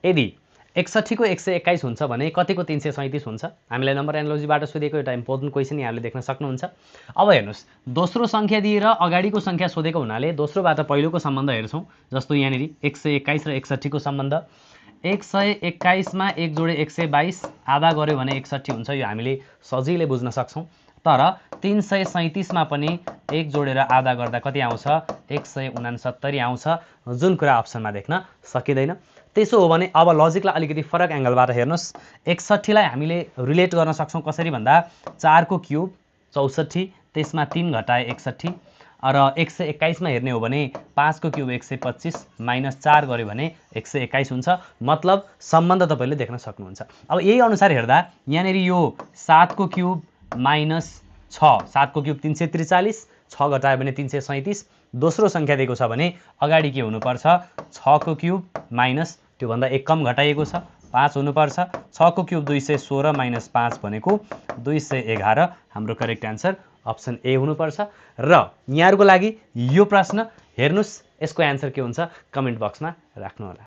यदि 61 को 121 हुन्छ भने कतिको 337 हुन्छ? हामीलाई नम्बर एनालोजीबाट सोधेको एउटा इम्पोर्टेन्ट क्वेसन यहाँले देख्न सक्नुहुन्छ। अब हेर्नुस्, दोस्रो संख्या दिएर अगाडिको संख्या सोधेको हुनाले दोस्रोबाट पहिलोको सम्बन्ध हेर्छौं। जस्तो यहाँनेरि 121 र 61 को सम्बन्ध। 121 मा 1 जोडे 122 आधा गर्यो भने 61 हुन्छ। यो हामीले सजिलै बुझ्न सक्छौं। तर 337 मा पनि 1 जोडेर आधा गर्दा कति आउँछ? 169 आउँछ, जुन कुरा अप्सनमा देख्न सकिदैन। त्यसो हो भने अब लजिकलाई अलिकति फरक एंगलबाट हेर्नुस्। 61 लाई हामीले रिलेट गर्न सक्छौं कसरी भन्दा 4 को क्यूब 64, त्यसमा 3 घटाए 61 र 121 मा हेर्ने हो भने 5 को क्यूब 125 माइनस 4 गर्यो भने 121 हुन्छ। मतलब सम्बन्ध तपाईले देख्न सक्नुहुन्छ। अब यही अनुसार हेर्दा यहाँनेरि यो 7 को क्यूब माइनस 6, 7 को क्यूब 343, 6 घटायो भने 337। दोस्रो संख्या दिएको छ भने अगाडि के हुनुपर्छ? 6 को क्यूब माइनस त्यो भन्दा एक कम घटाइएको छ 5 हुनुपर्छ। 6 को क्यूब 216 माइनस 5 भनेको 211। हाम्रो करेक्ट आन्सर अप्सन ए हुनुपर्छ। र यहाँहरुको लागि यो प्रश्न हेर्नुस्, यसको आन्सर के हुन्छ कमेन्ट बक्समा राख्नु होला।